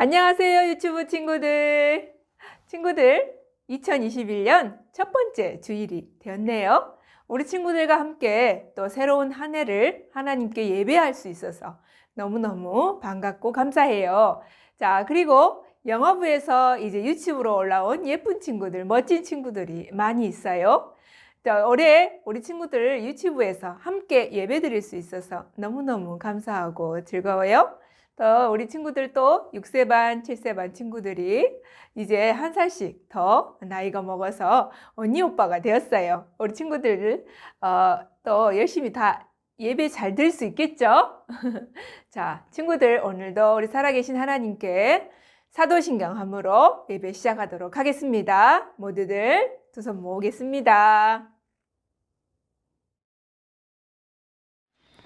안녕하세요, 유튜브 친구들. 2021년 첫 번째 주일이 되었네요. 우리 친구들과 함께 또 새로운 한 해를 하나님께 예배할 수 있어서 너무너무 반갑고 감사해요. 자, 그리고 영어부에서 이제 유튜브로 올라온 예쁜 친구들, 멋진 친구들이 많이 있어요. 자, 올해 우리 친구들 유튜브에서 함께 예배 드릴 수 있어서 너무너무 감사하고 즐거워요. 또 우리 친구들도 6세 반, 7세 반 친구들이 이제 한 살씩 더 나이가 먹어서 언니 오빠가 되었어요. 우리 친구들 또 열심히 다 예배 잘 드릴 수 있겠죠? 자, 친구들 오늘도 우리 살아계신 하나님께 사도신경함으로 예배 시작하도록 하겠습니다. 모두들 두 손 모으겠습니다.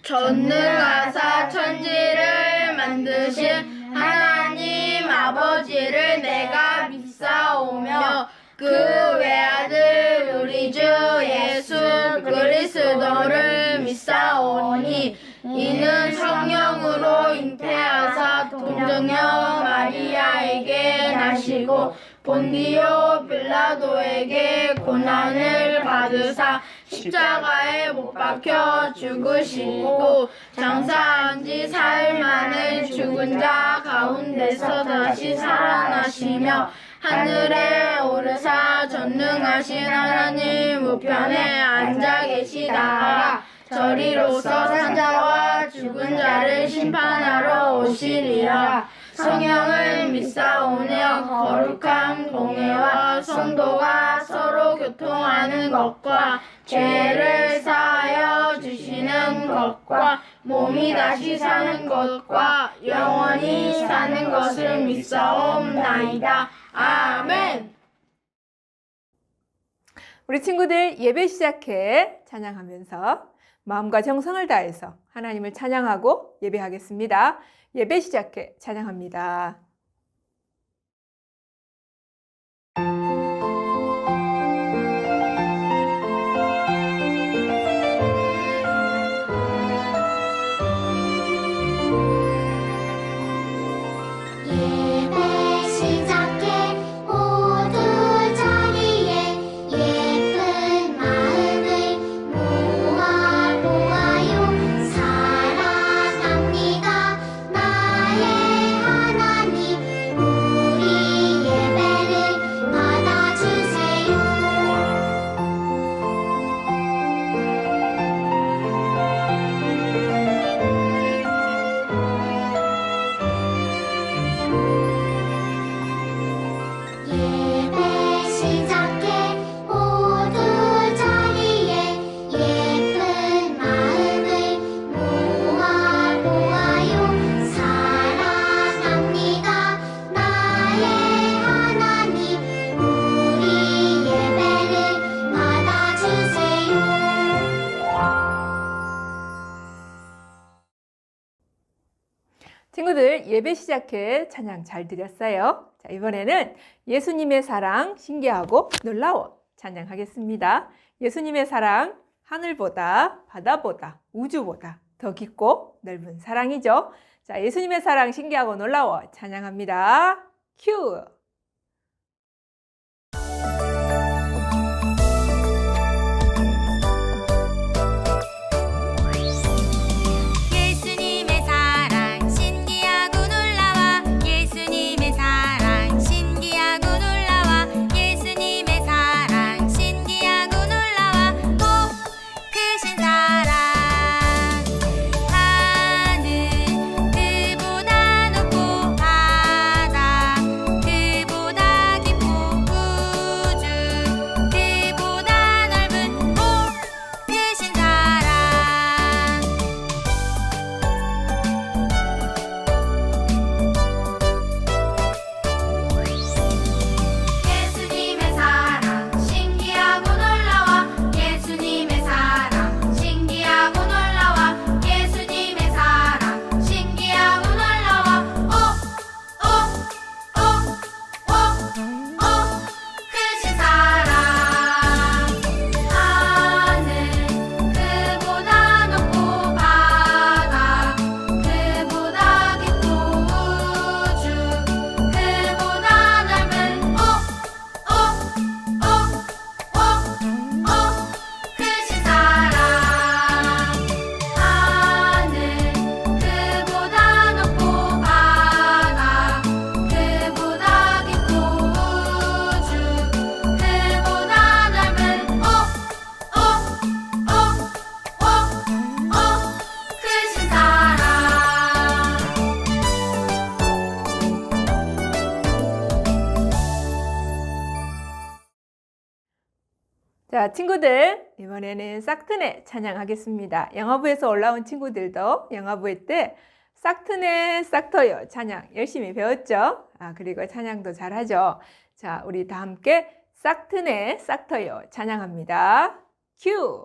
전능하사 천지를 만드신 하나님 아버지를 내가 믿사오며 그 외아들 우리 주 예수 그리스도를 믿사오니 이는 성령으로 잉태하사 동정녀 마리아에게 나시고 본디오 빌라도에게 고난을 받으사 십자가에 못 박혀 죽으시고 장사한 지 사흘 만에 죽은 자 가운데서 다시 살아나시며 하늘에 오르사 전능하신 하나님 우편에 앉아 계시다가 저리로서 산자와 죽은 자를 심판하러 오시리라. 성령을 믿사오며 거룩한 공예와 성도가 서로 교통하는 것과 죄를 사하여 주시는 것과 몸이 다시 사는 것과 영원히 사는 것을 믿사옵나이다. 아멘. 우리 친구들 예배 시작해 찬양하면서 마음과 정성을 다해서 하나님을 찬양하고 예배하겠습니다. 예배 시작해 찬양합니다. 친구들 예배 시작해 찬양 잘 드렸어요. 자, 이번에는 예수님의 사랑 신기하고 놀라워 찬양하겠습니다. 예수님의 사랑 하늘보다 바다보다 우주보다 더 깊고 넓은 사랑이죠. 자, 예수님의 사랑 신기하고 놀라워 찬양합니다. 큐! 하늘 그보다 높고 바다 자, 친구들, 이번에는 싹트네 찬양하겠습니다. 영어부에서 올라온 친구들도 영어부회 때 싹트네 싹터요 찬양 열심히 배웠죠? 그리고 찬양도 잘하죠? 자, 우리 다 함께 싹트네 싹터요 찬양합니다. 큐!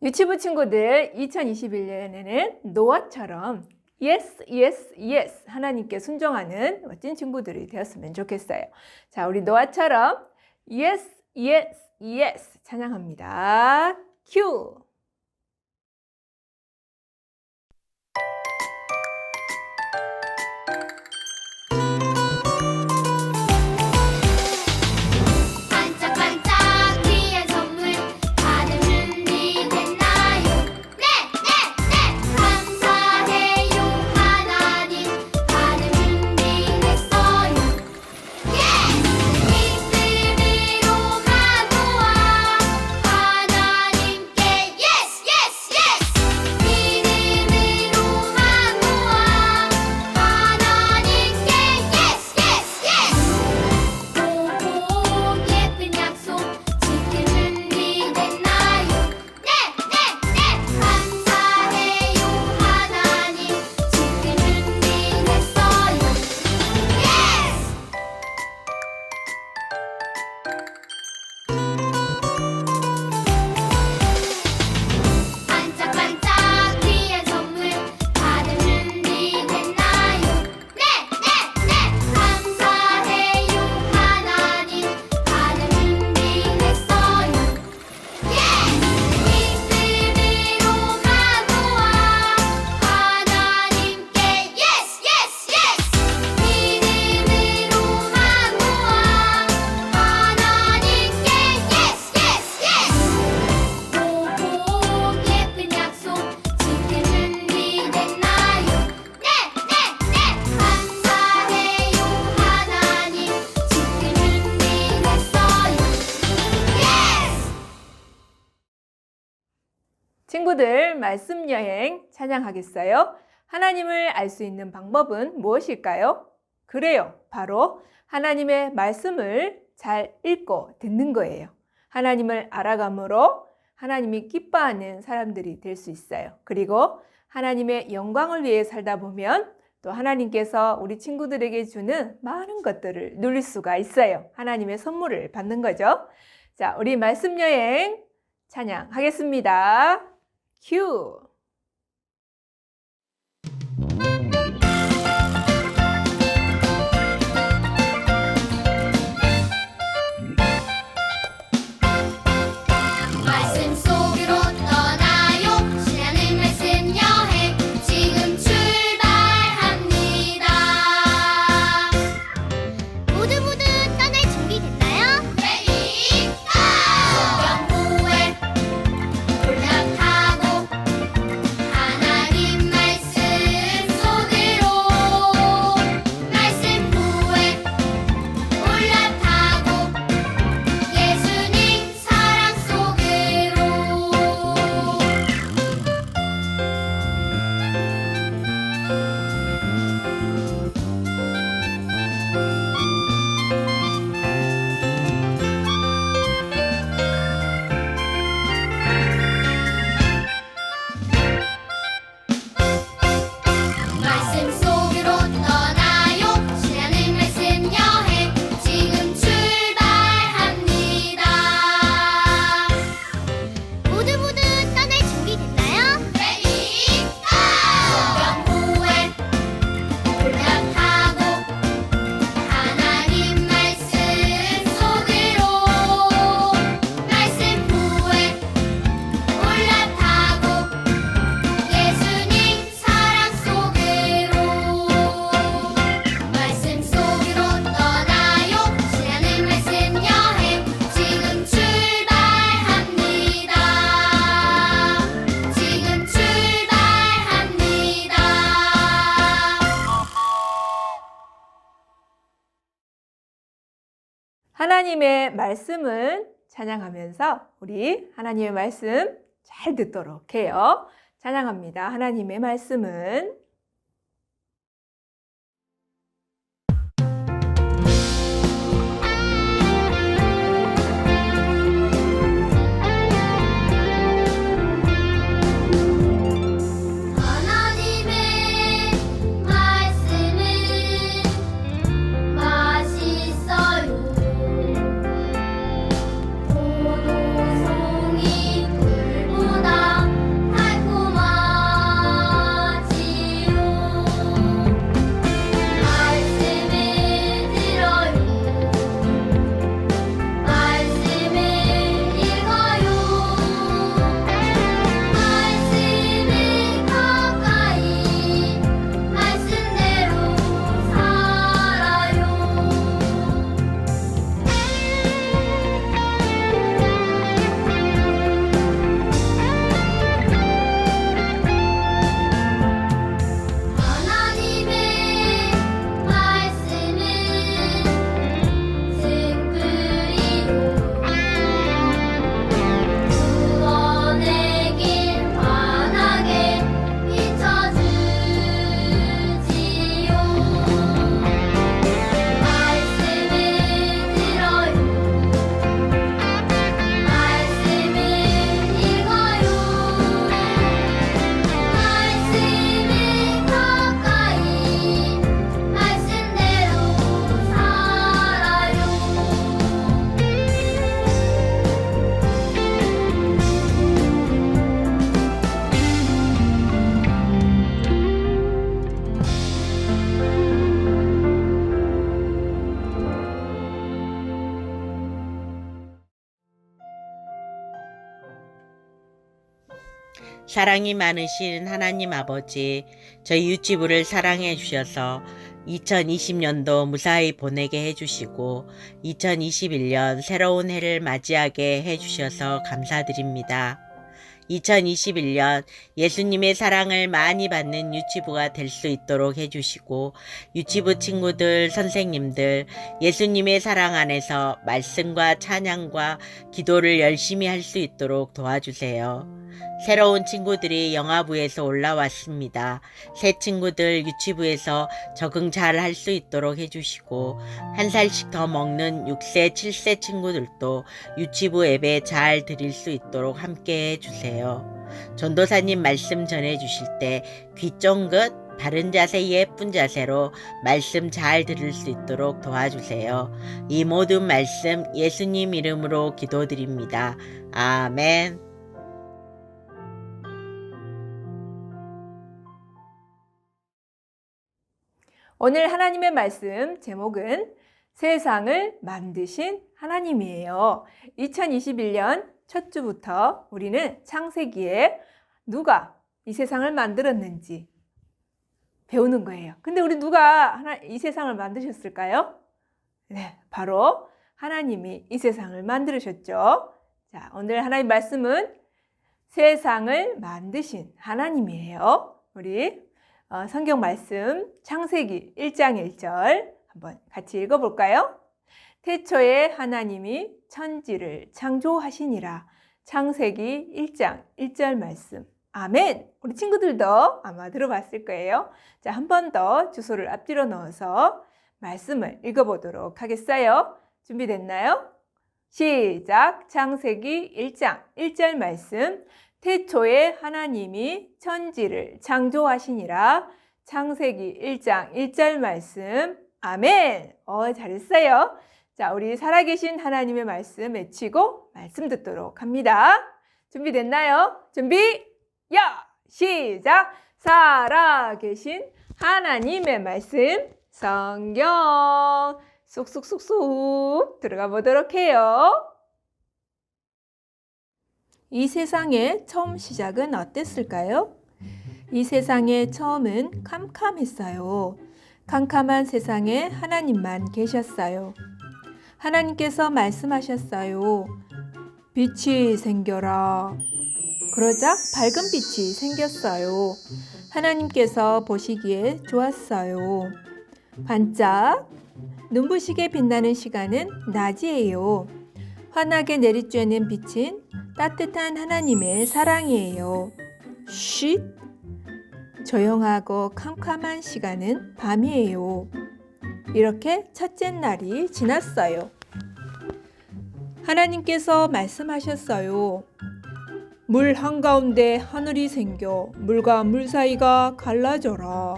유치부 친구들, 2021년에는 노아처럼 yes, yes, yes 하나님께 순종하는 멋진 친구들이 되었으면 좋겠어요. 자, 우리 노아처럼 yes, yes, yes 찬양합니다. 큐! 친구들, 말씀 여행 찬양하겠어요? 하나님을 알 수 있는 방법은 무엇일까요? 그래요. 바로 하나님의 말씀을 잘 읽고 듣는 거예요. 하나님을 알아감으로 하나님이 기뻐하는 사람들이 될 수 있어요. 그리고 하나님의 영광을 위해 살다 보면 또 하나님께서 우리 친구들에게 주는 많은 것들을 누릴 수가 있어요. 하나님의 선물을 받는 거죠. 자, 우리 말씀 여행 찬양하겠습니다. 큐! 말씀 속으로 떠나요. 신나는 말씀 여행 지금 출발합니다. 모두 떠날 준비됐나요? 레디 고! 성경 구해 하나님의 말씀은 찬양하면서 우리 하나님의 말씀 잘 듣도록 해요. 찬양합니다. 하나님의 말씀은 하나님의 말씀은 맛있어요. 포도송이 꿀보다 달콤하지요. 말씀을 들어요. 말씀을 읽어요. 말씀을 가까이 말씀대로 살아요. 하나님의 말씀은 승불이요. 구원의 길 환하게 비춰주지요. 말씀을 들어요. 말씀을 읽어요. 말씀을 가까이 말씀대로 살아요. 사랑이 많으신 하나님 아버지, 저희 유치부를 사랑해 주셔서 2020년도 무사히 보내게 해주시고 2021년 새로운 해를 맞이하게 해주셔서 감사드립니다. 2021년 예수님의 사랑을 많이 받는 유치부가 될 수 있도록 해주시고 유치부 친구들, 선생님들 예수님의 사랑 안에서 말씀과 찬양과 기도를 열심히 할 수 있도록 도와주세요. 새로운 친구들이 영아부에서 올라왔습니다. 새 친구들 유치부에서 적응 잘 할 수 있도록 해주시고 1살씩 더 먹는 6세, 7세 친구들도 유치부 예배 잘 드릴 수 있도록 함께 해주세요. 전도사님 말씀 전해주실 때 귀 쫑긋 바른 자세, 예쁜 자세로 말씀 잘 들을 수 있도록 도와주세요. 이 모든 말씀 예수님 이름으로 기도드립니다. 아멘. 오늘 하나님의 말씀 제목은 세상을 만드신 하나님이에요. 2021년 첫 주부터 우리는 창세기에 누가 이 세상을 만들었는지 배우는 거예요. 근데 우리 누가 이 세상을 만드셨을까요? 네, 바로 하나님이 이 세상을 만드셨죠. 자, 오늘 하나님 말씀은 세상을 만드신 하나님이에요. 우리 성경 말씀 창세기 1장 1절 한번 같이 읽어볼까요? 태초에 하나님이 천지를 창조하시니라. 창세기 1장 1절 말씀. 아멘. 우리 친구들도 아마 들어봤을 거예요. 자, 한 번 더 주소를 앞뒤로 넣어서 말씀을 읽어보도록 하겠어요. 준비됐나요? 시작. 창세기 1장 1절 말씀. 태초에 하나님이 천지를 창조하시니라. 창세기 1장 1절 말씀. 아멘. 잘했어요. 자, 우리 살아계신 하나님의 말씀 외치고 말씀 듣도록 합니다. 준비됐나요? 준비, 시작! 살아계신 하나님의 말씀, 성경. 쏙쏙쏙쏙 들어가 보도록 해요. 이 세상의 처음 시작은 어땠을까요? 이 세상의 처음은 캄캄했어요. 캄캄한 세상에 하나님만 계셨어요. 하나님께서 말씀하셨어요. 빛이 생겨라. 그러자 밝은 빛이 생겼어요. 하나님께서 보시기에 좋았어요. 반짝 눈부시게 빛나는 시간은 낮이에요. 환하게 내리쬐는 빛은 따뜻한 하나님의 사랑이에요. 쉿! 조용하고 캄캄한 시간은 밤이에요. 이렇게 첫째 날이 지났어요. 하나님께서 말씀하셨어요. 물 한가운데 하늘이 생겨 물과 물 사이가 갈라져라.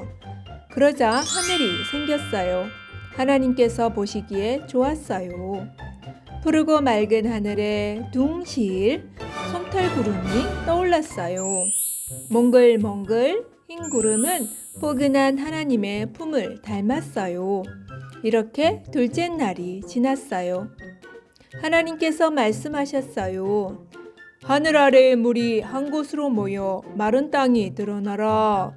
그러자 하늘이 생겼어요. 하나님께서 보시기에 좋았어요. 푸르고 맑은 하늘에 둥실 솜털구름이 떠올랐어요. 몽글몽글 흰 구름은 포근한 하나님의 품을 닮았어요. 이렇게 둘째 날이 지났어요. 하나님께서 말씀하셨어요. 하늘 아래의 물이 한 곳으로 모여 마른 땅이 드러나라.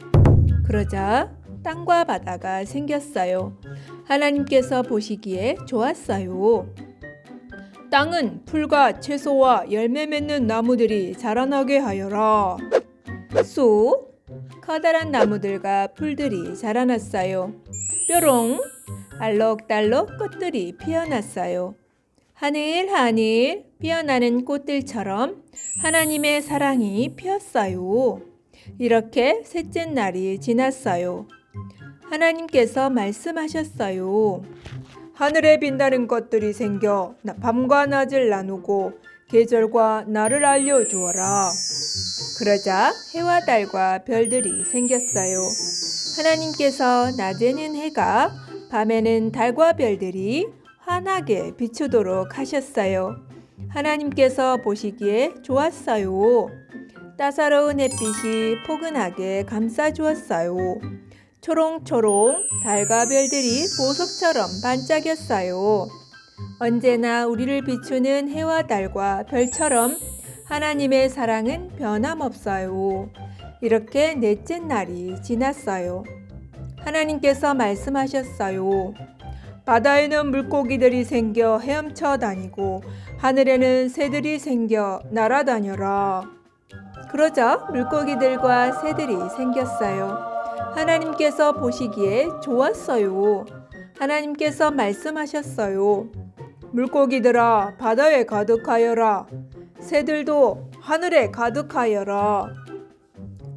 그러자 땅과 바다가 생겼어요. 하나님께서 보시기에 좋았어요. 땅은 풀과 채소와 열매 맺는 나무들이 자라나게 하여라. 쑥! 커다란 나무들과 풀들이 자라났어요. 뾰롱! 알록달록 꽃들이 피어났어요. 하늘하늘 피어나는 꽃들처럼 하나님의 사랑이 피었어요. 이렇게 셋째 날이 지났어요. 하나님께서 말씀하셨어요. 하늘에 빛나는 것들이 생겨 밤과 낮을 나누고 계절과 날을 알려주어라. 그러자 해와 달과 별들이 생겼어요. 하나님께서 낮에는 해가, 밤에는 달과 별들이 환하게 비추도록 하셨어요. 하나님께서 보시기에 좋았어요. 따사로운 햇빛이 포근하게 감싸주었어요. 초롱초롱 달과 별들이 보석처럼 반짝였어요. 언제나 우리를 비추는 해와 달과 별처럼 하나님의 사랑은 변함없어요. 이렇게 넷째 날이 지났어요. 하나님께서 말씀하셨어요. 바다에는 물고기들이 생겨 헤엄쳐 다니고 하늘에는 새들이 생겨 날아다녀라. 그러자 물고기들과 새들이 생겼어요. 하나님께서 보시기에 좋았어요. 하나님께서 말씀하셨어요. 물고기들아 바다에 가득하여라. 새들도 하늘에 가득하여라.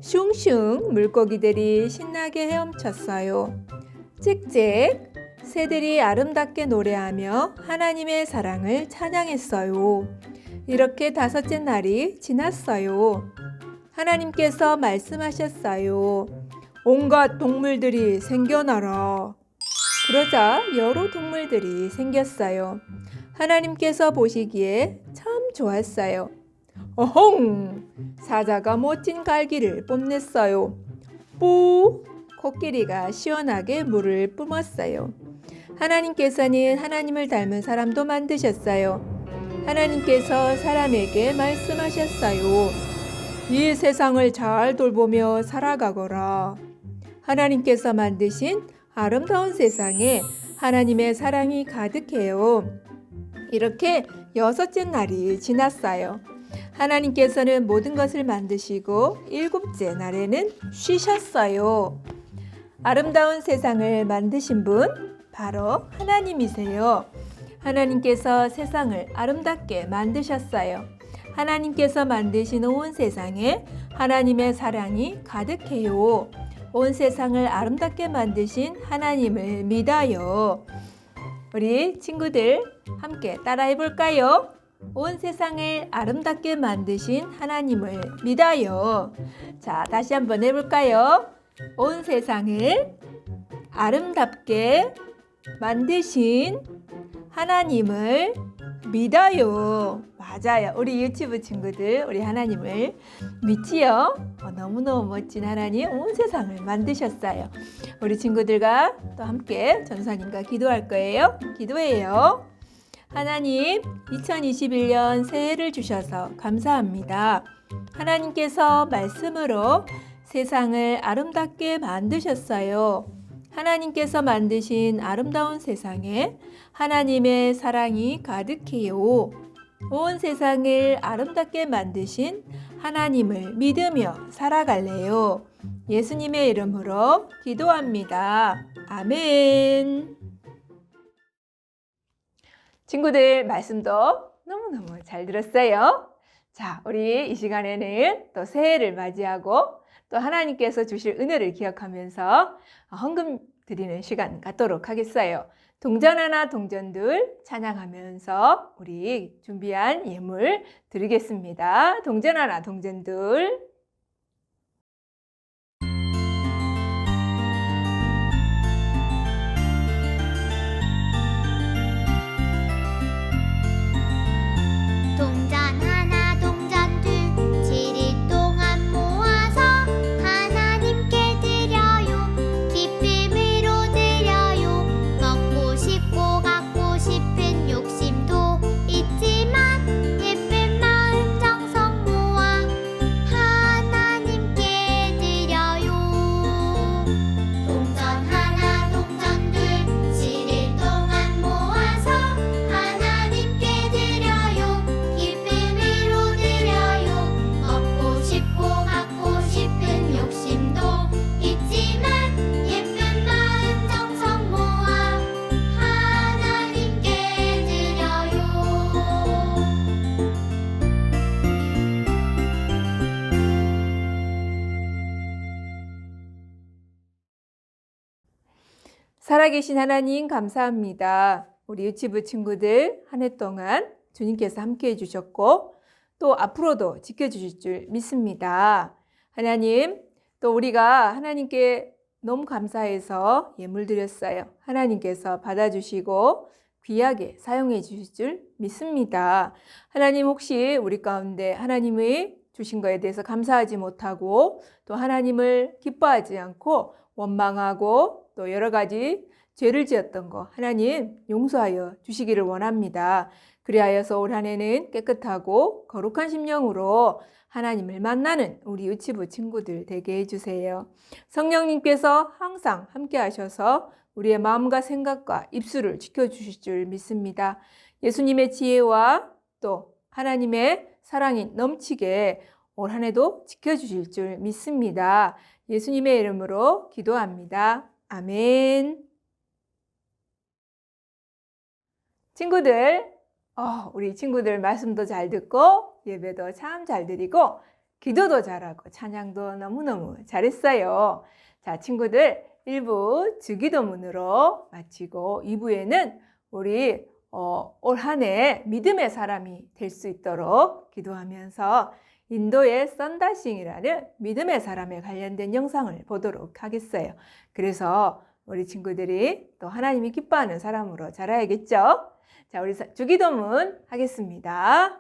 슝슝 물고기들이 신나게 헤엄쳤어요. 찍찍 새들이 아름답게 노래하며 하나님의 사랑을 찬양했어요. 이렇게 다섯째 날이 지났어요. 하나님께서 말씀하셨어요. 온갖 동물들이 생겨나라. 그러자 여러 동물들이 생겼어요. 하나님께서 보시기에 참 좋았어요. 어헝! 사자가 멋진 갈기를 뽐냈어요. 뿌! 코끼리가 시원하게 물을 뿜었어요. 하나님께서는 하나님을 닮은 사람도 만드셨어요. 하나님께서 사람에게 말씀하셨어요. 이 세상을 잘 돌보며 살아가거라. 하나님께서 만드신 아름다운 세상에 하나님의 사랑이 가득해요. 이렇게 여섯째 날이 지났어요. 하나님께서는 모든 것을 만드시고 일곱째 날에는 쉬셨어요. 아름다운 세상을 만드신 분 바로 하나님이세요. 하나님께서 세상을 아름답게 만드셨어요. 하나님께서 만드신 온 세상에 하나님의 사랑이 가득해요. 온 세상을 아름답게 만드신 하나님을 믿어요. 우리 친구들 함께 따라해 볼까요? 온 세상을 아름답게 만드신 하나님을 믿어요. 자, 다시 한번 해볼까요? 온 세상을 아름답게 만드신 하나님을 믿어요. 맞아요. 우리 유치부 친구들, 우리 하나님을 믿지요? 너무너무 멋진 하나님 온 세상을 만드셨어요. 우리 친구들과 또 함께 전사님과 기도할 거예요. 기도해요. 하나님, 2021년 새해를 주셔서 감사합니다. 하나님께서 말씀으로 세상을 아름답게 만드셨어요. 하나님께서 만드신 아름다운 세상에 하나님의 사랑이 가득해요. 온 세상을 아름답게 만드신 하나님을 믿으며 살아갈래요. 예수님의 이름으로 기도합니다. 아멘. 친구들 말씀도 너무너무 잘 들었어요. 자, 우리 이 시간에는 또 새해를 맞이하고 또 하나님께서 주실 은혜를 기억하면서 헌금 드리는 시간 갖도록 하겠어요. 동전 하나 동전 둘 찬양하면서 우리 준비한 예물 드리겠습니다. 동전 하나 동전 둘. 동전 하나 동전 둘 7일 동안 모아서 하나님께 드려요. 기쁨으로 드려요. 먹고 싶고 갖고 싶은 욕심도 있지만 예쁜 마음 정성 모아 하나님께 드려요. 동전 하나 동전 둘 7일 동안 모아서 하나님께 드려요. 기쁨으로 드려요. 먹고 싶고 갖고 싶은 욕심도 있지만 예쁜 마음 정성 모아 하나님께 드려요. 살아계신 하나님 감사합니다. 우리 유치부 친구들 한 해 동안 주님께서 함께 해주셨고 또 앞으로도 지켜주실 줄 믿습니다. 하나님, 또 우리가 하나님께 너무 감사해서 예물 드렸어요. 하나님께서 받아주시고 귀하게 사용해 주실 줄 믿습니다. 하나님, 혹시 우리 가운데 하나님의 주신 것에 대해서 감사하지 못하고 또 하나님을 기뻐하지 않고 원망하고 또 여러 가지 죄를 지었던 거 하나님 용서하여 주시기를 원합니다. 그리하여서 올 한 해는 깨끗하고 거룩한 심령으로 하나님을 만나는 우리 유치부 친구들 되게 해주세요. 성령님께서 항상 함께 하셔서 우리의 마음과 생각과 입술을 지켜주실 줄 믿습니다. 예수님의 지혜와 또 하나님의 사랑이 넘치게 올 한 해도 지켜주실 줄 믿습니다. 예수님의 이름으로 기도합니다. 아멘. 친구들, 우리 친구들 말씀도 잘 듣고 예배도 참 잘 드리고 기도도 잘하고 찬양도 너무너무 잘했어요. 자, 친구들 1부 주기도문으로 마치고 2부에는 우리 올 한 해 믿음의 사람이 될 수 있도록 기도하면서 인도의 썬다싱이라는 믿음의 사람에 관련된 영상을 보도록 하겠어요. 그래서 우리 친구들이 또 하나님이 기뻐하는 사람으로 자라야겠죠? 자, 우리 주기도문 하겠습니다.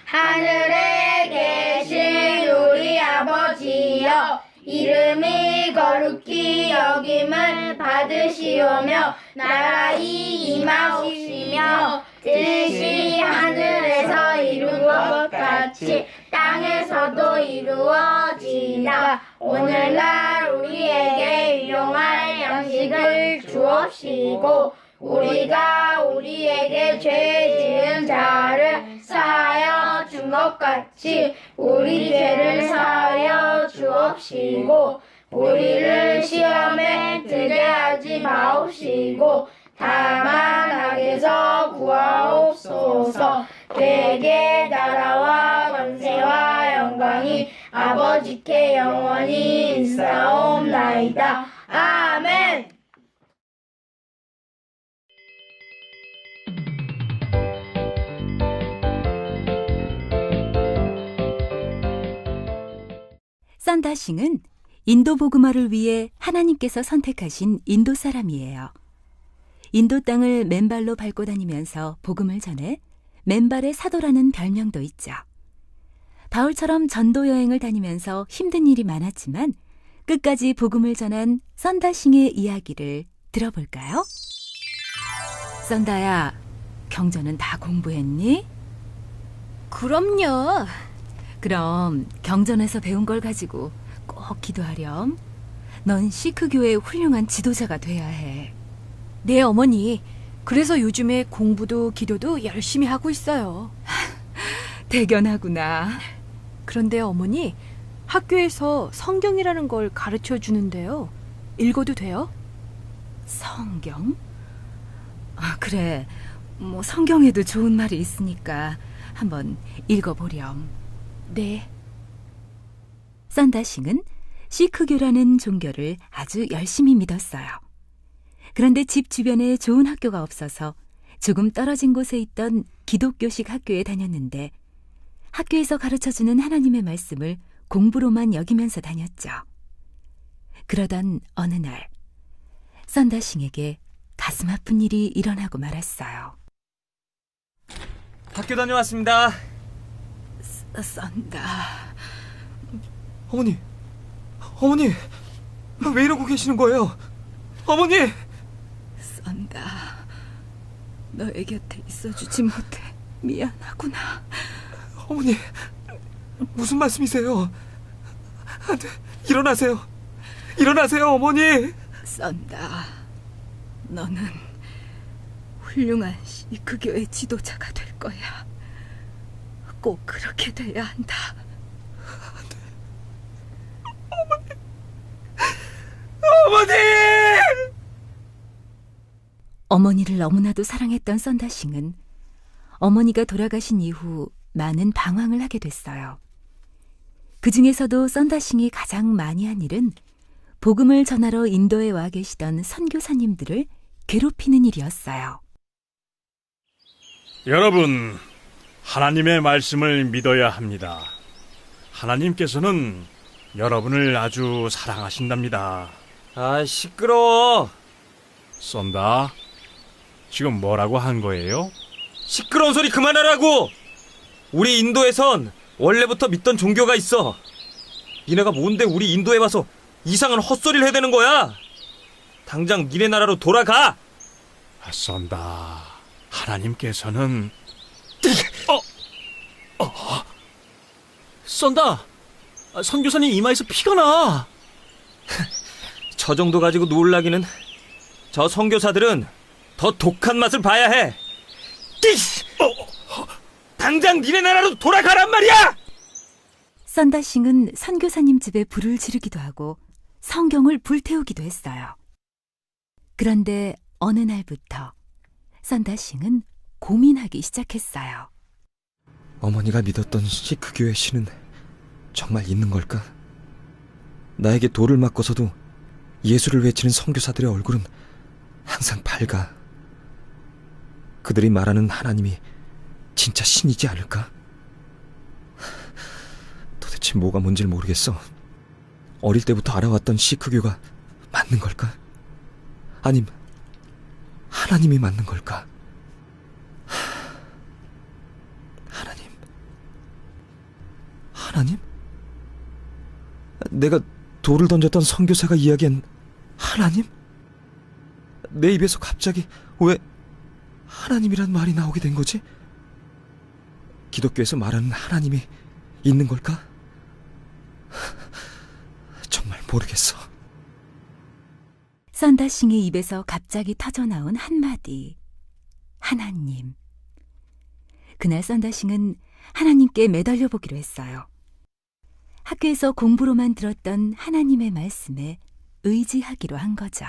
하늘에 계신 우리 아버지여, 이름이 거룩히 여김을 받으시오며 나라의 임하옵시며 뜻이 하늘에서 이룬 것 같이 땅에서도 이루어지이다. 오늘날 우리에게 일용할 양식을 주옵시고 우리가 우리에게 죄 지은 자를 사하여 준 것 같이 우리 죄를 사하여 주옵시고 우리를 시험에 들게 하지 마옵시고 다만 악에서 구하옵소서. 되게 나라와 권세와 영광이 아버지께 영원히 있사옵나이다. 아멘. 썬다싱은 인도 복음화를 위해 하나님께서 선택하신 인도 사람이에요. 인도 땅을 맨발로 밟고 다니면서 복음을 전해 맨발의 사도라는 별명도 있죠. 바울처럼 전도 여행을 다니면서 힘든 일이 많았지만 끝까지 복음을 전한 썬다싱의 이야기를 들어볼까요? 썬다야, 경전은 다 공부했니? 그럼요. 그럼 경전에서 배운 걸 가지고 꼭 기도하렴. 넌 시크 교회의 훌륭한 지도자가 돼야 해. 네, 어머니. 그래서 요즘에 공부도 기도도 열심히 하고 있어요. 대견하구나. 그런데 어머니, 학교에서 성경이라는 걸 가르쳐 주는데요. 읽어도 돼요? 성경? 그래. 뭐 성경에도 좋은 말이 있으니까 한번 읽어보렴. 네. 썬다싱은 시크교라는 종교를 아주 열심히 믿었어요. 그런데 집 주변에 좋은 학교가 없어서 조금 떨어진 곳에 있던 기독교식 학교에 다녔는데 학교에서 가르쳐주는 하나님의 말씀을 공부로만 여기면서 다녔죠. 그러던 어느 날 썬다싱에게 가슴 아픈 일이 일어나고 말았어요. 학교 다녀왔습니다. 썬다... 어머니, 어머니, 왜 이러고 계시는 거예요? 어머니! 썬다... 너의 곁에 있어주지 못해 미안하구나. 어머니, 무슨 말씀이세요? 안 돼, 일어나세요. 일어나세요, 어머니! 썬다, 너는 훌륭한 시크교의 지도자가 될 거야. 꼭 그렇게 돼야 한다. 어머니! 어머니를 너무나도 사랑했던 썬다싱은 어머니가 돌아가신 이후 많은 방황을 하게 됐어요. 그 중에서도 썬다싱이 가장 많이 한 일은 복음을 전하러 인도에 와 계시던 선교사님들을 괴롭히는 일이었어요. 여러분, 하나님의 말씀을 믿어야 합니다. 하나님께서는 여러분을 아주 사랑하신답니다. 아, 시끄러워. 썬다, 지금 뭐라고 한 거예요? 시끄러운 소리 그만하라고! 우리 인도에선 원래부터 믿던 종교가 있어. 니네가 뭔데 우리 인도에 와서 이상한 헛소리를 해대는 거야? 당장 니네 나라로 돌아가! 썬다, 하나님께서는 썬다! 선교사님 이마에서 피가 나! 저 정도 가지고 놀라기는. 저 선교사들은 더 독한 맛을 봐야 해. 당장 니네 나라로 돌아가란 말이야! 썬다싱은 선교사님 집에 불을 지르기도 하고 성경을 불태우기도 했어요. 그런데 어느 날부터 썬다싱은 고민하기 시작했어요. 어머니가 믿었던 시크교의 신은 정말 있는 걸까? 나에게 돌을 맞고서도 예수를 외치는 선교사들의 얼굴은 항상 밝아. 그들이 말하는 하나님이 진짜 신이지 않을까? 도대체 뭐가 뭔지를 모르겠어. 어릴 때부터 알아왔던 시크교가 맞는 걸까? 아님 하나님이 맞는 걸까? 하나님? 내가 돌을 던졌던 선교사가 이야기한 하나님? 내 입에서 갑자기 왜 하나님이란 말이 나오게 된 거지? 기독교에서 말하는 하나님이 있는 걸까? 정말 모르겠어. 썬다싱의 입에서 갑자기 터져나온 한마디. 하나님. 그날 썬다싱은 하나님께 매달려 보기로 했어요. 학교에서 공부로만 들었던 하나님의 말씀에 의지하기로 한 거죠.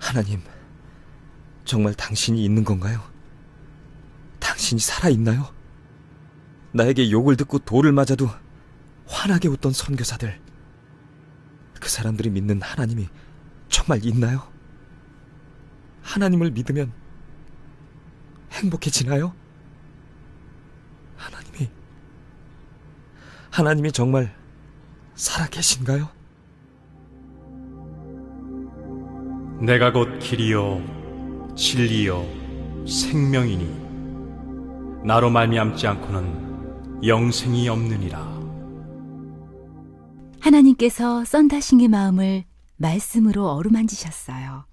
하나님, 정말 당신이 있는 건가요? 당신이 살아있나요? 나에게 욕을 듣고 돌을 맞아도 환하게 웃던 선교사들, 그 사람들이 믿는 하나님이 정말 있나요? 하나님을 믿으면 행복해지나요? 하나님이 정말 살아계신가요? 내가 곧 길이요 진리요 생명이니 나로 말미암지 않고는 영생이 없느니라. 하나님께서 썬다싱의 마음을 말씀으로 어루만지셨어요.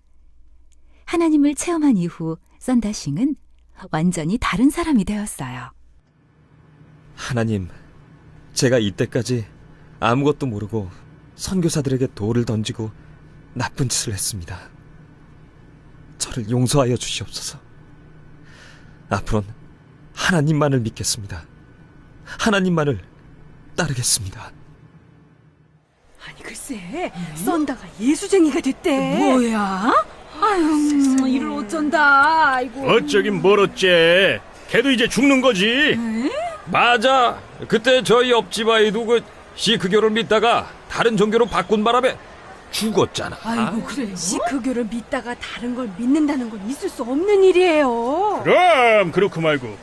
하나님을 체험한 이후 썬다싱은 완전히 다른 사람이 되었어요. 하나님, 제가 이때까지 아무것도 모르고 선교사들에게 돌을 던지고 나쁜 짓을 했습니다. 저를 용서하여 주시옵소서. 앞으로는 하나님만을 믿겠습니다. 하나님만을 따르겠습니다. 아니 글쎄, 썬다가 예수쟁이가 됐대. 뭐야? 아유, 이를 어쩐다. 아이고. 어쩌긴 뭘 어째. 걔도 이제 죽는 거지. 맞아. 그때 저희 옆집 아이도 그 시크교를 믿다가 다른 종교로 바꾼 바람에 죽었잖아. 아이고, 그래. 시크교를 믿다가 다른 걸 믿는다는 건 있을 수 없는 일이에요. 그럼 그렇고 말고.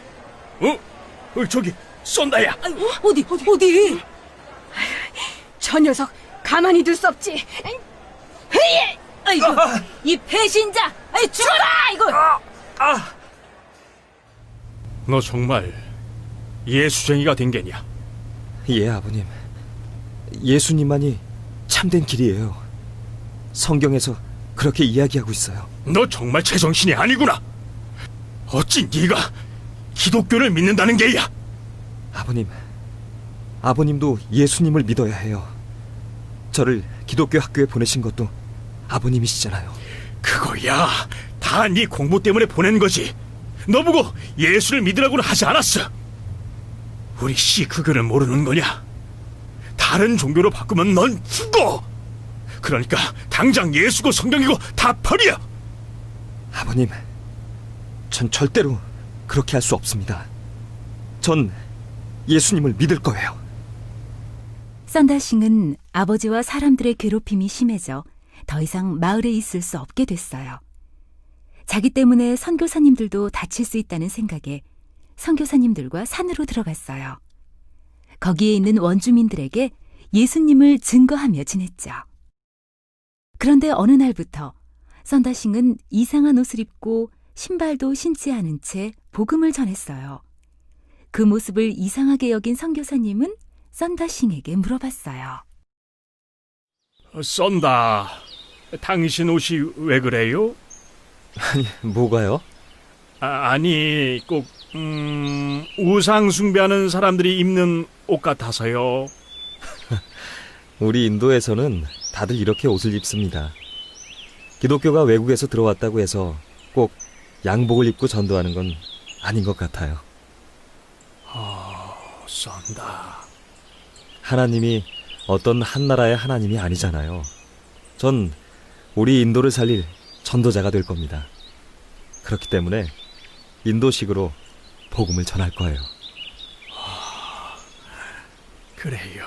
저기 쏜다야. 아이고, 어디? 저 녀석 가만히 둘 수 없지. 아이고, 이 배신자! 아이, 죽어라! 이거. 너 정말 예수쟁이가 된 게냐? 예, 아버님. 예수님만이 참된 길이에요. 성경에서 그렇게 이야기하고 있어요. 너 정말 제정신이 아니구나. 어찌 네가 기독교를 믿는다는 게야? 아버님도 예수님을 믿어야 해요. 저를 기독교 학교에 보내신 것도 아버님이시잖아요. 그거야 다 네 공부 때문에 보낸 거지. 너 보고 예수를 믿으라고는 하지 않았어. 우리 시크교를 모르는 거냐? 다른 종교로 바꾸면 넌 죽어. 그러니까 당장 예수고 성경이고 다 버려. 아버님, 전 절대로 그렇게 할 수 없습니다. 전 예수님을 믿을 거예요. 썬다싱은 아버지와 사람들의 괴롭힘이 심해져 더 이상 마을에 있을 수 없게 됐어요. 자기 때문에 선교사님들도 다칠 수 있다는 생각에 선교사님들과 산으로 들어갔어요. 거기에 있는 원주민들에게 예수님을 증거하며 지냈죠. 그런데 어느 날부터 썬다싱은 이상한 옷을 입고 신발도 신지 않은 채 복음을 전했어요. 그 모습을 이상하게 여긴 선교사님은 썬다싱에게 물어봤어요. 썬다, 당신 옷이 왜 그래요? 아니, 뭐가요? 아니, 꼭 우상 숭배하는 사람들이 입는 옷 같아서요. 우리 인도에서는 다들 이렇게 옷을 입습니다. 기독교가 외국에서 들어왔다고 해서 꼭 양복을 입고 전도하는 건 아닌 것 같아요. 썬다. 하나님이 어떤 한 나라의 하나님이 아니잖아요. 전 우리 인도를 살릴 전도자가 될 겁니다. 그렇기 때문에 인도식으로 복음을 전할 거예요. 그래요.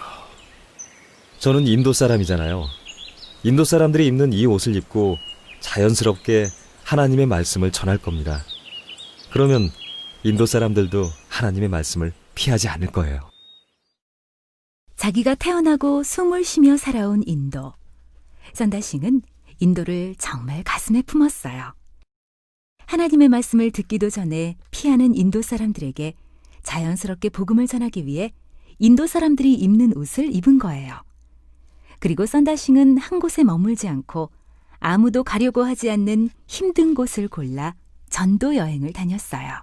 저는 인도 사람이잖아요. 인도 사람들이 입는 이 옷을 입고 자연스럽게 하나님의 말씀을 전할 겁니다. 그러면 인도 사람들도 하나님의 말씀을 피하지 않을 거예요. 자기가 태어나고 숨을 쉬며 살아온 인도. 썬다싱은 인도를 정말 가슴에 품었어요. 하나님의 말씀을 듣기도 전에 피하는 인도 사람들에게 자연스럽게 복음을 전하기 위해 인도 사람들이 입는 옷을 입은 거예요. 그리고 썬다싱은 한 곳에 머물지 않고 아무도 가려고 하지 않는 힘든 곳을 골라 전도 여행을 다녔어요.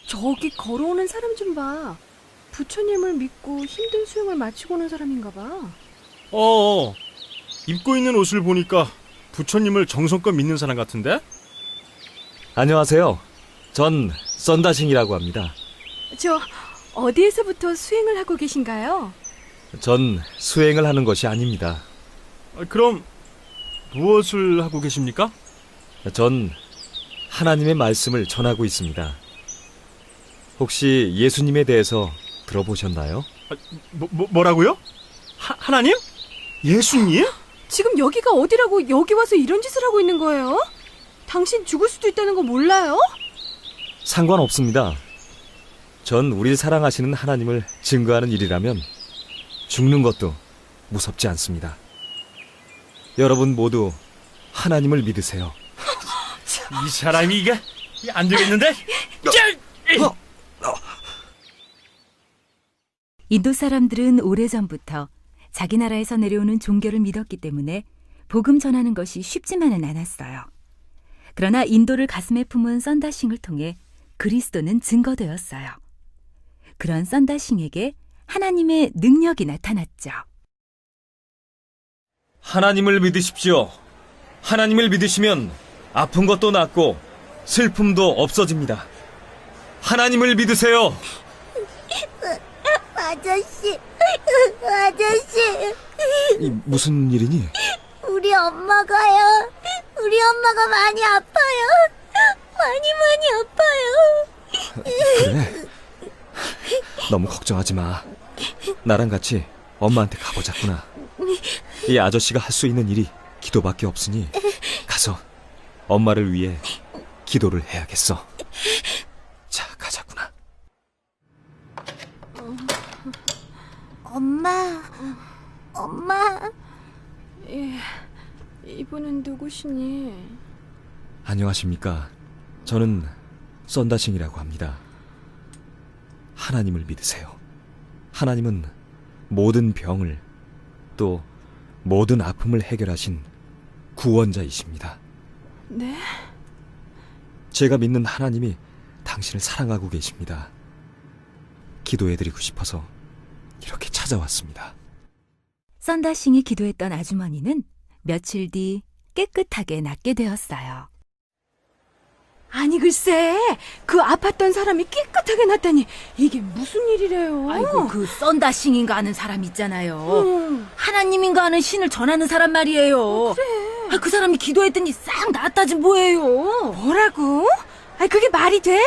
저기 걸어오는 사람 좀 봐. 부처님을 믿고 힘든 수행을 마치고 오는 사람인가 봐. 입고 있는 옷을 보니까 부처님을 정성껏 믿는 사람 같은데? 안녕하세요. 전 썬다싱이라고 합니다. 저 어디에서부터 수행을 하고 계신가요? 전 수행을 하는 것이 아닙니다. 그럼 무엇을 하고 계십니까? 전 하나님의 말씀을 전하고 있습니다. 혹시 예수님에 대해서 들어보셨나요? 뭐라고요? 하나님? 예수님? 지금 여기가 어디라고 여기 와서 이런 짓을 하고 있는 거예요? 당신 죽을 수도 있다는 거 몰라요? 상관없습니다. 전 우리를 사랑하시는 하나님을 증거하는 일이라면 죽는 것도 무섭지 않습니다. 여러분 모두 하나님을 믿으세요. 이 사람이 이게 안 되겠는데? 인도 사람들은 오래전부터 자기 나라에서 내려오는 종교를 믿었기 때문에 복음 전하는 것이 쉽지만은 않았어요. 그러나 인도를 가슴에 품은 썬다싱을 통해 그리스도는 증거되었어요. 그런 썬다싱에게 하나님의 능력이 나타났죠. 하나님을 믿으십시오. 하나님을 믿으시면 아픈 것도 낫고 슬픔도 없어집니다. 하나님을 믿으세요. 아저씨, 무슨 일이니? 우리 엄마가요. 우리 엄마가 많이 아파요. 많이 아파요. 그래. 너무 걱정하지 마. 나랑 같이 엄마한테 가보자꾸나. 이 아저씨가 할 수 있는 일이 기도밖에 없으니 가서 엄마를 위해 기도를 해야겠어. 자, 가자꾸나. 엄마. 이분은 누구시니? 안녕하십니까. 저는 썬다싱이라고 합니다. 하나님을 믿으세요. 하나님은 모든 병을 또 모든 아픔을 해결하신 구원자이십니다. 네? 제가 믿는 하나님이 당신을 사랑하고 계십니다. 기도해드리고 싶어서 이렇게 찾아왔습니다. 썬다싱이 기도했던 아주머니는 며칠 뒤 깨끗하게 낫게 되었어요. 아니 글쎄, 그 아팠던 사람이 깨끗하게 났다니 이게 무슨 일이래요? 아이고, 그 썬다싱인가 하는 사람 있잖아요. 하나님인가 하는 신을 전하는 사람 말이에요. 그래. 그 사람이 기도했더니 싹 낫다지 뭐예요. 뭐라고? 아니 그게 말이 돼?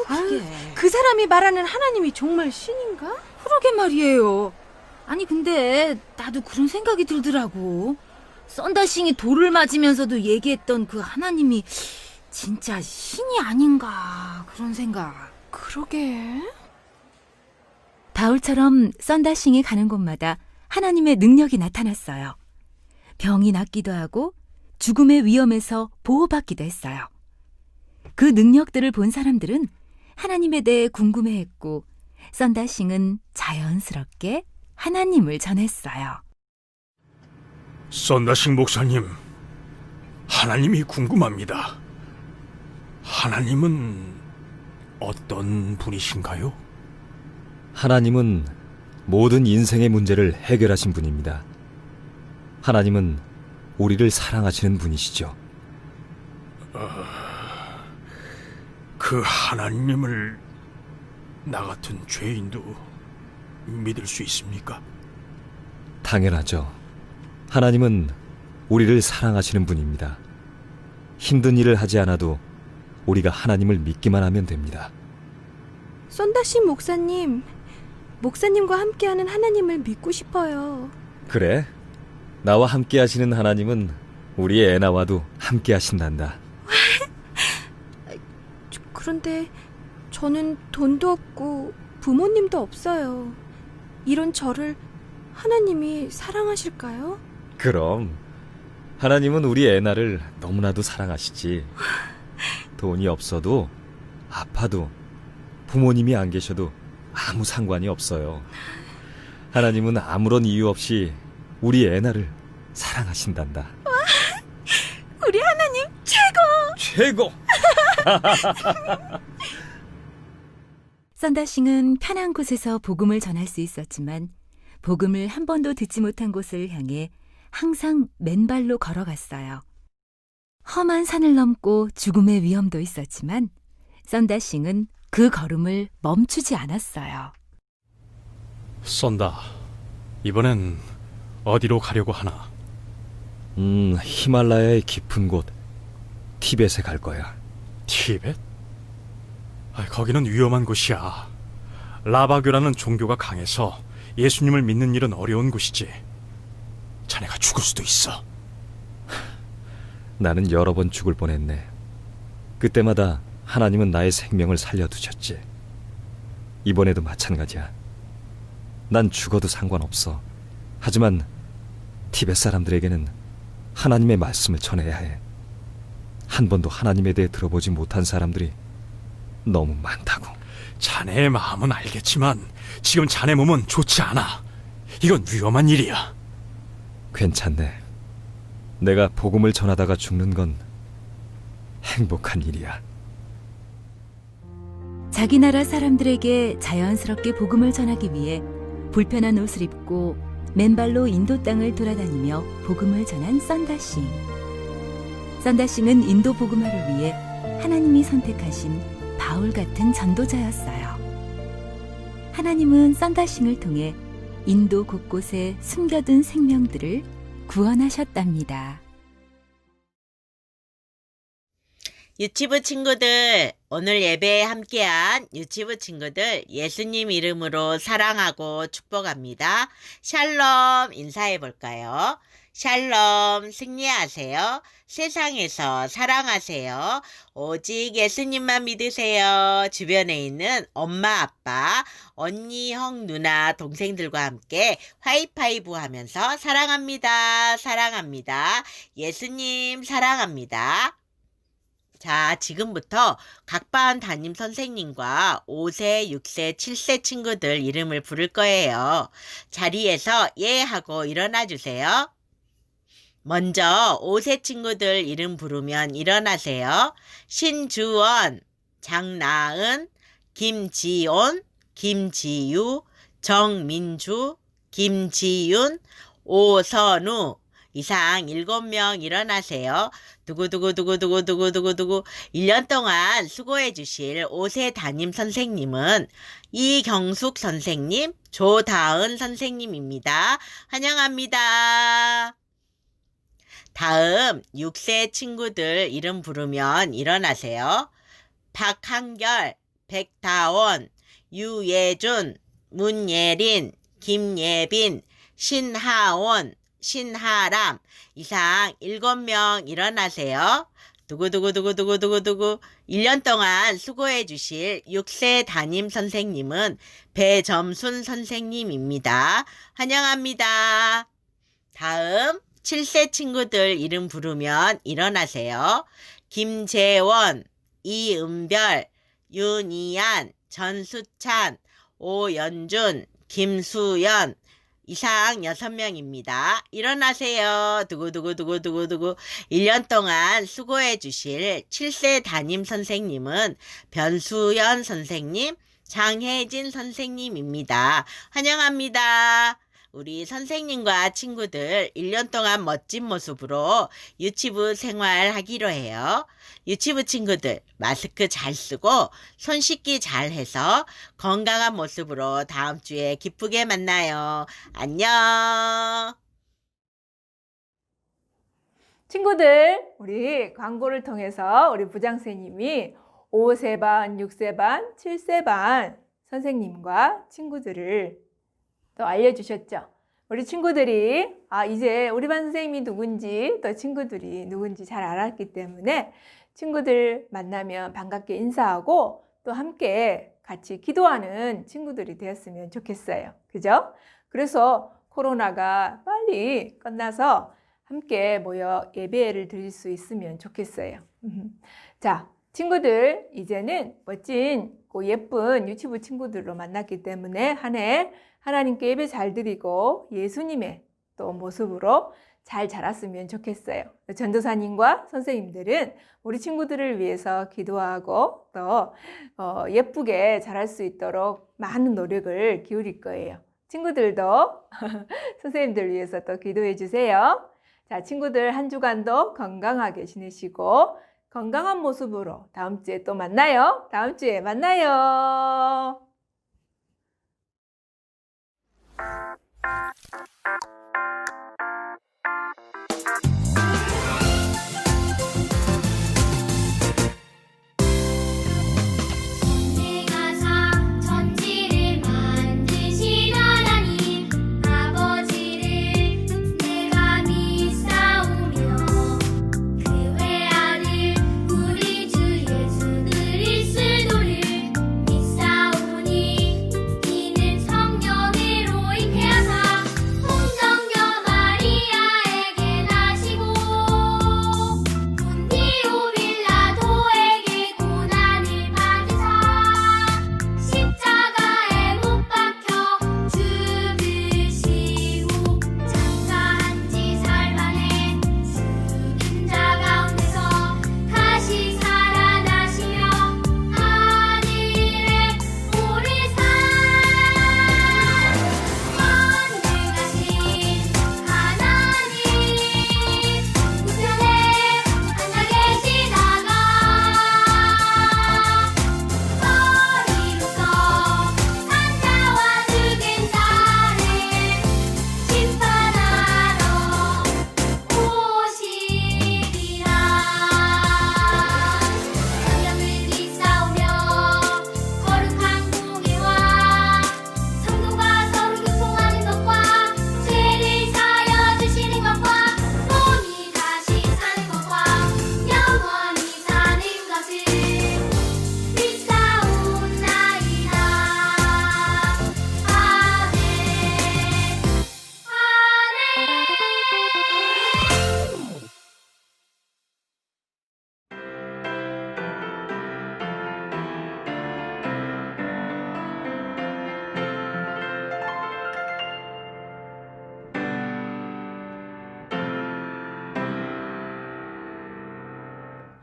그게. 그 사람이 말하는 하나님이 정말 신인가? 그러게 말이에요. 아니 근데 나도 그런 생각이 들더라고. 썬다싱이 돌을 맞으면서도 얘기했던 그 하나님이 진짜 신이 아닌가 그런 생각. 그러게. 바울처럼 썬다싱이 가는 곳마다 하나님의 능력이 나타났어요. 병이 낫기도 하고 죽음의 위험에서 보호받기도 했어요. 그 능력들을 본 사람들은 하나님에 대해 궁금해했고 썬다싱은 자연스럽게 하나님을 전했어요. 썬다싱 목사님, 하나님이 궁금합니다. 하나님은 어떤 분이신가요? 하나님은 모든 인생의 문제를 해결하신 분입니다. 하나님은 우리를 사랑하시는 분이시죠. 그 하나님을 나 같은 죄인도 믿을 수 있습니까? 당연하죠. 하나님은 우리를 사랑하시는 분입니다. 힘든 일을 하지 않아도 우리가 하나님을 믿기만 하면 됩니다. 썬다싱 목사님과 함께하는 하나님을 믿고 싶어요. 그래? 나와 함께 하시는 하나님은 우리 애나와도 함께 하신단다. 그런데 저는 돈도 없고 부모님도 없어요. 이런 저를 하나님이 사랑하실까요? 그럼 하나님은 우리 애나를 너무나도 사랑하시지. 돈이 없어도 아파도 부모님이 안 계셔도 아무 상관이 없어요. 하나님은 아무런 이유 없이 우리 애나를 사랑하신단다. 우리 하나님 최고! 최고! 썬다싱은 편한 곳에서 복음을 전할 수 있었지만 복음을 한 번도 듣지 못한 곳을 향해 항상 맨발로 걸어갔어요. 험한 산을 넘고 죽음의 위험도 있었지만 썬다싱은 그 걸음을 멈추지 않았어요. 썬다, 이번엔 어디로 가려고 하나? 히말라야의 깊은 곳 티벳에 갈 거야. 티벳? 거기는 위험한 곳이야. 라바교라는 종교가 강해서 예수님을 믿는 일은 어려운 곳이지. 자네가 죽을 수도 있어. 나는 여러 번 죽을 뻔했네. 그때마다 하나님은 나의 생명을 살려두셨지. 이번에도 마찬가지야. 난 죽어도 상관없어. 하지만 티벳 사람들에게는 하나님의 말씀을 전해야 해. 한 번도 하나님에 대해 들어보지 못한 사람들이 너무 많다고. 자네의 마음은 알겠지만 지금 자네 몸은 좋지 않아. 이건 위험한 일이야. 괜찮네. 내가 복음을 전하다가 죽는 건 행복한 일이야. 자기 나라 사람들에게 자연스럽게 복음을 전하기 위해 불편한 옷을 입고 맨발로 인도 땅을 돌아다니며 복음을 전한 썬다싱. 썬다싱은 인도 복음화를 위해 하나님이 선택하신 바울 같은 전도자였어요. 하나님은 썬다싱을 통해 인도 곳곳에 숨겨둔 생명들을 구원하셨답니다. 유치부 친구들, 오늘 예배에 함께한 유치부 친구들 예수님 이름으로 사랑하고 축복합니다. 샬롬 인사해 볼까요? 샬롬 승리하세요. 세상에서 사랑하세요. 오직 예수님만 믿으세요. 주변에 있는 엄마, 아빠, 언니, 형, 누나, 동생들과 함께 하이파이브 하면서 사랑합니다. 사랑합니다. 예수님 사랑합니다. 자, 지금부터 각 반 담임 선생님과 5세, 6세, 7세 친구들 이름을 부를 거예요. 자리에서 예 하고 일어나 주세요. 먼저 5세 친구들 이름 부르면 일어나세요. 신주원, 장나은, 김지온, 김지유, 정민주, 김지윤, 오선우, 이상 7명 일어나세요. 두구두구두구두구두구두구 1년 동안 수고해 주실 5세 담임 선생님은 이경숙 선생님, 조다은 선생님입니다. 환영합니다. 다음 6세 친구들 이름 부르면 일어나세요. 박한결, 백다원, 유예준, 문예린, 김예빈, 신하원, 신하람, 이상 7명 일어나세요. 두구두구두구두구두구두구 1년 동안 수고해 주실 6세 담임 선생님은 배점순 선생님입니다. 환영합니다. 다음 7세 친구들 이름 부르면 일어나세요. 김재원, 이은별, 윤이안, 전수찬, 오연준, 김수연, 이상 6명입니다. 일어나세요. 두구두구두구두구두구 1년 동안 수고해 주실 7세 담임 선생님은 변수연 선생님, 장혜진 선생님입니다. 환영합니다. 우리 선생님과 친구들 1년 동안 멋진 모습으로 유치부 생활하기로 해요. 유치부 친구들 마스크 잘 쓰고 손 씻기 잘 해서 건강한 모습으로 다음 주에 기쁘게 만나요. 안녕. 친구들, 우리 광고를 통해서 우리 부장선생님이 5세 반, 6세 반, 7세 반 선생님과 친구들을 또 알려주셨죠. 우리 친구들이 이제 우리 반 선생님이 누군지 또 친구들이 누군지 잘 알았기 때문에 친구들 만나면 반갑게 인사하고 또 함께 같이 기도하는 친구들이 되었으면 좋겠어요. 그죠? 그래서 코로나가 빨리 끝나서 함께 모여 예배를 드릴 수 있으면 좋겠어요. 자, 친구들 이제는 멋진 예쁜 유치부 친구들로 만났기 때문에 한 해 하나님께 예배 잘 드리고 예수님의 또 모습으로 잘 자랐으면 좋겠어요. 전도사님과 선생님들은 우리 친구들을 위해서 기도하고 또 예쁘게 자랄 수 있도록 많은 노력을 기울일 거예요. 친구들도 선생님들 위해서 또 기도해 주세요. 자, 친구들 한 주간도 건강하게 지내시고 건강한 모습으로 다음 주에 또 만나요. 다음 주에 만나요. 성령으로 잉태하사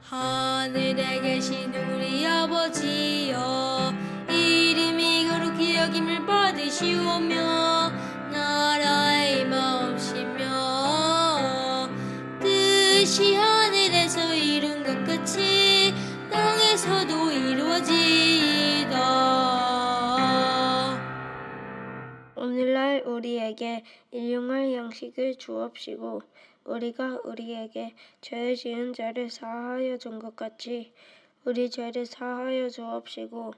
하늘에 계신 우리 아버지여, 이름이 거룩히 여김을 받으시오며, 나라의 마옵시며, 뜻이 하늘에서 이룬 것 같이 땅에서도 이루어지이다. 오늘날 우리에게 일용할 양식을 주옵시고, 우리가 우리에게 죄 지은 자를 사하여 준 것 같이 우리 죄를 사하여 주옵시고,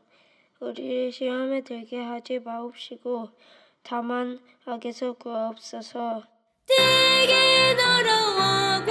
우리를 시험에 들게 하지 마옵시고, 다만 악에서 구하옵소서. 내게 나라와